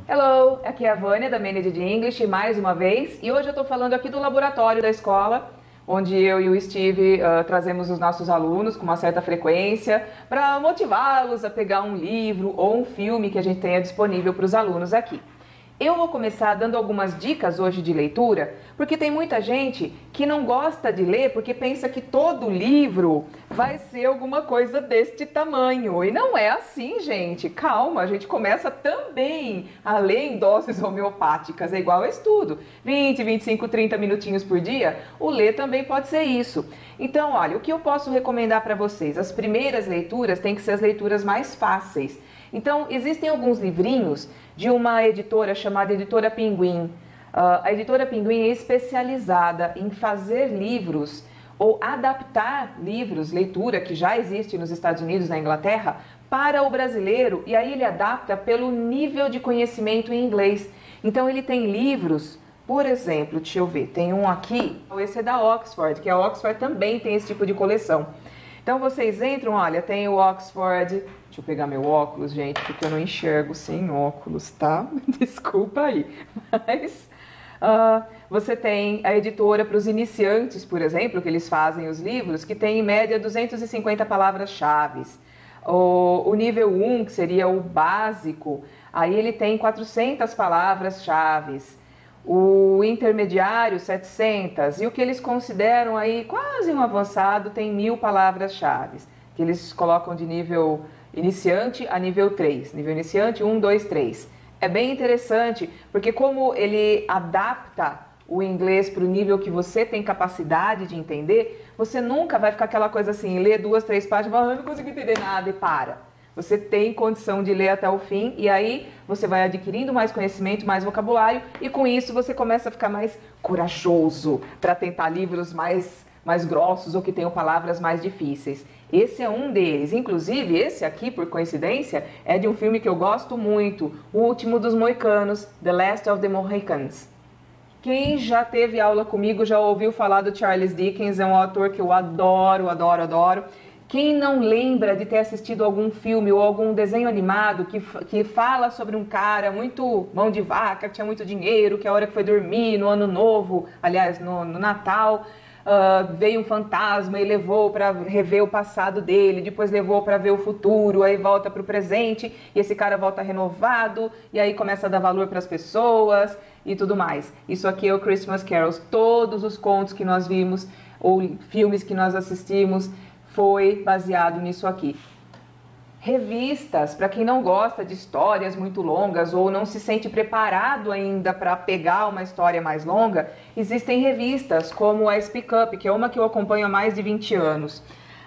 Hello, aqui é a Vânia da Managed English mais uma vez e hoje eu estou falando aqui do laboratório da escola, onde eu e o Steve trazemos os nossos alunos com uma certa frequência para motivá-los a pegar um livro ou um filme que a gente tenha disponível para os alunos aqui. Eu vou começar dando algumas dicas hoje de leitura, porque tem muita gente que não gosta de ler porque pensa que todo livro vai ser alguma coisa deste tamanho. E não é assim, gente. Calma, a gente começa também a ler em doses homeopáticas, é igual a estudo. 20, 25, 30 minutinhos por dia, o ler também pode ser isso. Então, olha, o que eu posso recomendar para vocês? As primeiras leituras têm que ser as leituras mais fáceis. Então, existem alguns livrinhos de uma editora chamada Editora Pinguim. A Editora Pinguim é especializada em fazer livros ou adaptar livros, leitura que já existe nos Estados Unidos, na Inglaterra, para o brasileiro, e aí ele adapta pelo nível de conhecimento em inglês. Então, ele tem livros, por exemplo, deixa eu ver, tem um aqui, esse é da Oxford, que a Oxford também tem esse tipo de coleção. Então vocês entram, olha, tem o Oxford, deixa eu pegar meu óculos, gente, porque eu não enxergo sem óculos, tá? Desculpa aí. Mas você tem a editora para os iniciantes, por exemplo, que eles fazem os livros, que tem em média 250 palavras-chave. O nível 1, que seria o básico, aí ele tem 400 palavras-chave. O intermediário, 700, e o que eles consideram aí quase um avançado tem 1000 palavras-chave, que eles colocam de nível iniciante a nível 3, nível iniciante 1, 2, 3. É bem interessante, porque como ele adapta o inglês para o nível que você tem capacidade de entender, você nunca vai ficar aquela coisa assim, ler 2, 3 páginas, eu não consigo entender nada e para. Você tem condição de ler até o fim e aí você vai adquirindo mais conhecimento, mais vocabulário e com isso você começa a ficar mais corajoso para tentar livros mais grossos ou que tenham palavras mais difíceis. Esse é um deles. Inclusive, esse aqui, por coincidência, é de um filme que eu gosto muito, O Último dos Moicanos, The Last of the Mohicans. Quem já teve aula comigo já ouviu falar do Charles Dickens, é um autor que eu adoro, adoro, adoro. Quem não lembra de ter assistido algum filme ou algum desenho animado que fala sobre um cara muito mão de vaca, que tinha muito dinheiro, que a hora que foi dormir no ano novo, aliás, no Natal, veio um fantasma e levou para rever o passado dele, depois levou para ver o futuro, aí volta para o presente e esse cara volta renovado e aí começa a dar valor para as pessoas e tudo mais. Isso aqui é o Christmas Carols. Todos os contos que nós vimos ou filmes que nós assistimos foi baseado nisso aqui. Revistas, para quem não gosta de histórias muito longas ou não se sente preparado ainda para pegar uma história mais longa, existem revistas como a Speak Up, que é uma que eu acompanho há mais de 20 anos.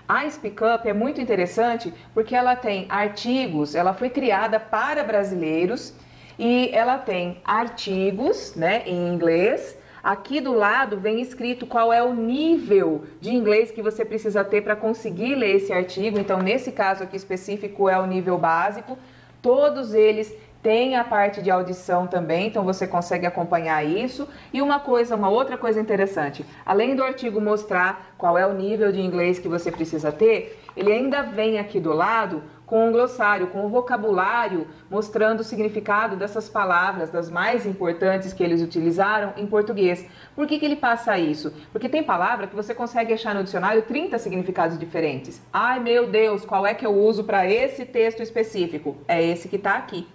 A Speak Up é muito interessante porque ela tem artigos, ela foi criada para brasileiros e ela tem artigos, né, em inglês. Aqui do lado vem escrito qual é o nível de inglês que você precisa ter para conseguir ler esse artigo. Então, nesse caso aqui específico é o nível básico. Todos eles têm a parte de audição também, então você consegue acompanhar isso. E uma outra coisa interessante, além do artigo mostrar qual é o nível de inglês que você precisa ter, ele ainda vem aqui do lado com um glossário, com o vocabulário, mostrando o significado dessas palavras, das mais importantes que eles utilizaram em português. Por que ele passa isso? Porque tem palavra que você consegue achar no dicionário 30 significados diferentes. Ai meu Deus, qual é que eu uso para esse texto específico? É esse que está aqui.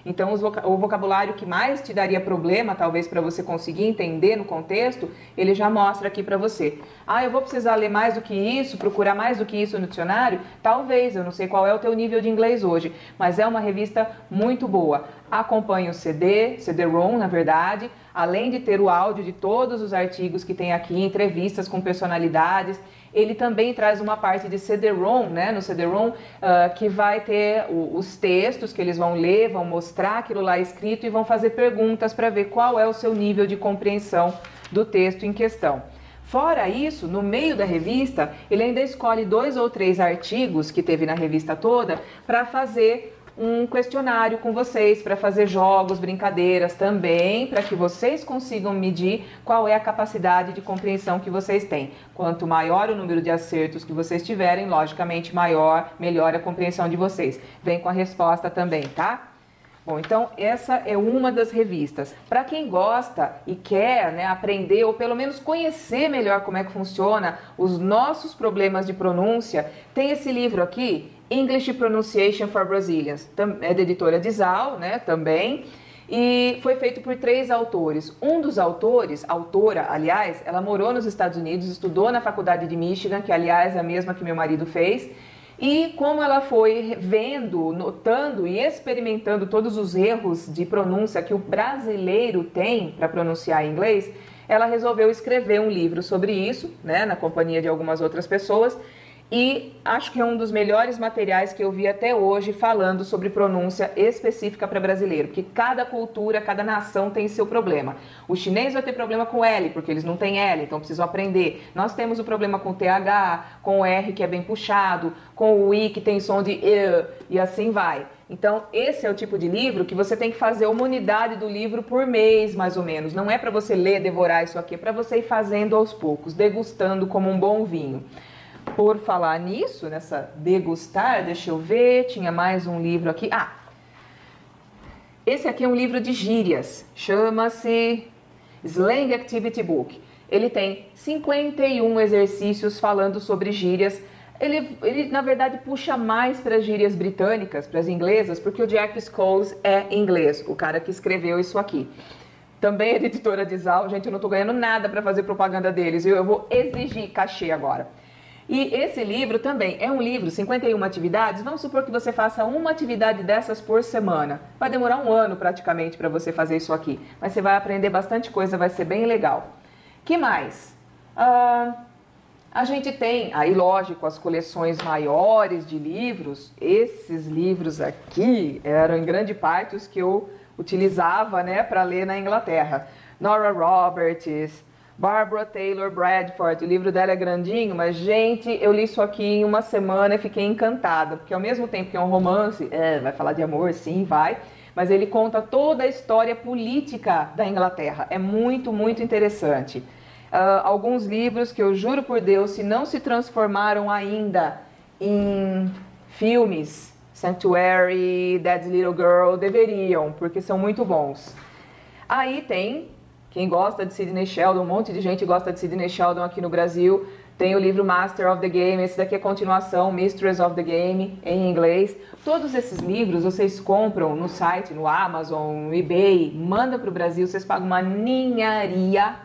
Então, o vocabulário que mais te daria problema, talvez para você conseguir entender no contexto, ele já mostra aqui para você. Ah, eu vou precisar ler mais do que isso, procurar mais do que isso no dicionário? Talvez, eu não sei qual é o teu nível de inglês hoje, mas é uma revista muito boa. Acompanhe o CD-ROM, na verdade, além de ter o áudio de todos os artigos que tem aqui, entrevistas com personalidades. Ele também traz uma parte de CD-ROM, né? No CD-ROM, que vai ter os textos que eles vão ler, vão mostrar aquilo lá escrito e vão fazer perguntas para ver qual é o seu nível de compreensão do texto em questão. Fora isso, no meio da revista, ele ainda escolhe 2 ou 3 artigos que teve na revista toda para fazer um questionário com vocês, para fazer jogos, brincadeiras também, para que vocês consigam medir qual é a capacidade de compreensão que vocês têm. Quanto maior o número de acertos que vocês tiverem, logicamente melhor a compreensão de vocês. Vem com a resposta também, tá? Bom, então essa é uma das revistas. Para quem gosta e quer, né, aprender ou pelo menos conhecer melhor como é que funciona os nossos problemas de pronúncia, tem esse livro aqui, English Pronunciation for Brazilians. É da editora Dizal, né, também. E foi feito por 3 autores. Um dos autores, autora, aliás, ela morou nos Estados Unidos, estudou na Faculdade de Michigan, que aliás é a mesma que meu marido fez. E como ela foi vendo, notando e experimentando todos os erros de pronúncia que o brasileiro tem para pronunciar em inglês, ela resolveu escrever um livro sobre isso, né, na companhia de algumas outras pessoas. E acho que é um dos melhores materiais que eu vi até hoje falando sobre pronúncia específica para brasileiro, porque cada cultura, cada nação tem seu problema. O chinês vai ter problema com L, porque eles não têm L, então precisam aprender. Nós temos o problema com TH, com o R que é bem puxado, com o I que tem som de E, e assim vai. Então, esse é o tipo de livro que você tem que fazer uma unidade do livro por mês, mais ou menos. Não é para você ler, devorar isso aqui, é para você ir fazendo aos poucos, degustando como um bom vinho. Por falar nisso, nessa degustar, deixa eu ver, tinha mais um livro aqui. Esse aqui é um livro de gírias, chama-se Slang Activity Book. Ele tem 51 exercícios falando sobre gírias. Ele na verdade, puxa mais para as gírias britânicas, para as inglesas, porque o Jack Scholes é inglês, o cara que escreveu isso aqui. Também é da editora Dizal. Gente, eu não estou ganhando nada para fazer propaganda deles, eu vou exigir cachê agora. E esse livro também é um livro, 51 atividades. Vamos supor que você faça uma atividade dessas por semana. Vai demorar um ano praticamente para você fazer isso aqui. Mas você vai aprender bastante coisa, vai ser bem legal. Que mais? A gente tem, aí lógico, as coleções maiores de livros. Esses livros aqui eram em grande parte os que eu utilizava, né, para ler na Inglaterra. Nora Roberts, Barbara Taylor Bradford, o livro dela é grandinho, mas, gente, eu li isso aqui em uma semana e fiquei encantada, porque ao mesmo tempo que é um romance, vai falar de amor, sim, vai, mas ele conta toda a história política da Inglaterra, é muito, muito interessante. Alguns livros que eu juro por Deus, se não se transformaram ainda em filmes, Sanctuary, Dead Little Girl, deveriam, porque são muito bons. Aí tem... Quem gosta de Sidney Sheldon, um monte de gente gosta de Sidney Sheldon aqui no Brasil. Tem o livro Master of the Game, esse daqui é a continuação, Mistress of the Game, em inglês. Todos esses livros vocês compram no site, no Amazon, no eBay, manda para o Brasil, vocês pagam uma ninharia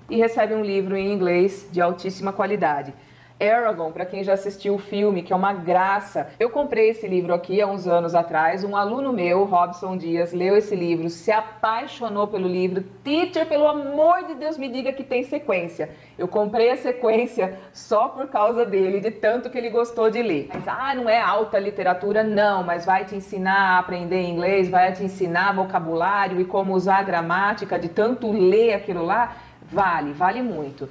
e recebem um livro em inglês de altíssima qualidade. Eragon, para quem já assistiu o filme, que é uma graça. Eu comprei esse livro aqui há uns anos atrás. Um aluno meu, Robson Dias, leu esse livro, se apaixonou pelo livro. Teacher, pelo amor de Deus, me diga que tem sequência. Eu comprei a sequência só por causa dele, de tanto que ele gostou de ler. Mas, não é alta literatura? Não, mas vai te ensinar a aprender inglês, vai te ensinar vocabulário e como usar a gramática, de tanto ler aquilo lá. Vale muito.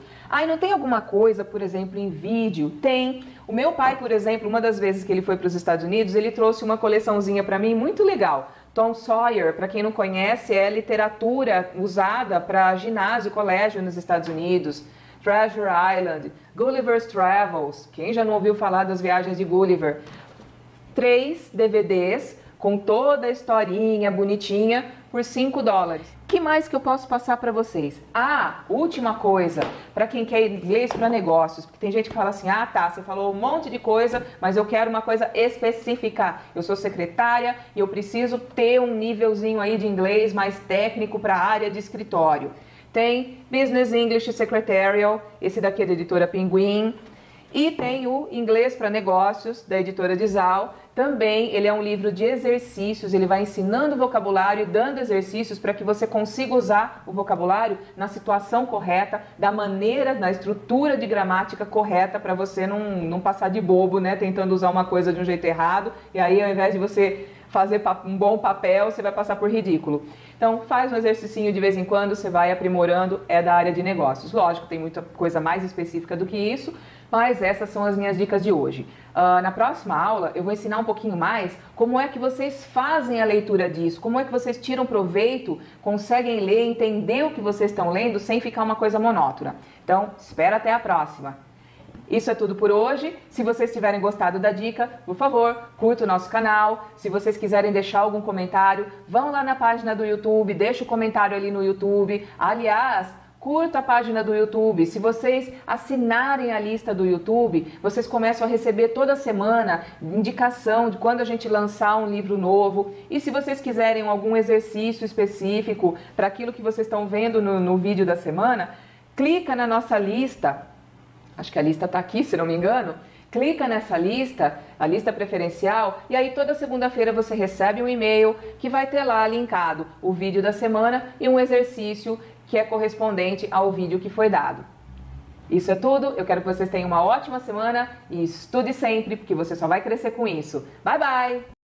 Não tem alguma coisa, por exemplo, em vídeo? Tem. O meu pai, por exemplo, uma das vezes que ele foi para os Estados Unidos, ele trouxe uma coleçãozinha para mim muito legal. Tom Sawyer, para quem não conhece, é literatura usada para ginásio, colégio nos Estados Unidos. Treasure Island, Gulliver's Travels. Quem já não ouviu falar das viagens de Gulliver? 3 DVDs com toda a historinha bonitinha por $5. Que mais que eu posso passar para vocês? Última coisa, para quem quer inglês para negócios, porque tem gente que fala assim, você falou um monte de coisa, mas eu quero uma coisa específica. Eu sou secretária e eu preciso ter um nívelzinho aí de inglês mais técnico para a área de escritório. Tem Business English Secretarial, esse daqui é da editora Pinguim. E tem o Inglês para Negócios, da editora Dizal. Também ele é um livro de exercícios, ele vai ensinando vocabulário e dando exercícios para que você consiga usar o vocabulário na situação correta, da maneira, na estrutura de gramática correta, para você não passar de bobo, né, tentando usar uma coisa de um jeito errado, e aí ao invés de você fazer um bom papel, você vai passar por ridículo. Então, faz um exercicinho de vez em quando, você vai aprimorando, é da área de negócios. Lógico, tem muita coisa mais específica do que isso, mas essas são as minhas dicas de hoje. Na próxima aula, eu vou ensinar um pouquinho mais como é que vocês fazem a leitura disso, como é que vocês tiram proveito, conseguem ler, entender o que vocês estão lendo sem ficar uma coisa monótona. Então, espera até a próxima. Isso é tudo por hoje. Se vocês tiverem gostado da dica, por favor, curta o nosso canal. Se vocês quiserem deixar algum comentário, vão lá na página do YouTube, deixa o comentário ali no YouTube. Aliás, curta a página do YouTube. Se vocês assinarem a lista do YouTube, vocês começam a receber toda semana indicação de quando a gente lançar um livro novo. E se vocês quiserem algum exercício específico para aquilo que vocês estão vendo no vídeo da semana, clica na nossa lista. Acho que a lista está aqui, se não me engano. Clica nessa lista, a lista preferencial, e aí toda segunda-feira você recebe um e-mail que vai ter lá linkado o vídeo da semana e um exercício que é correspondente ao vídeo que foi dado. Isso é tudo, eu quero que vocês tenham uma ótima semana e estude sempre, porque você só vai crescer com isso. Bye, bye!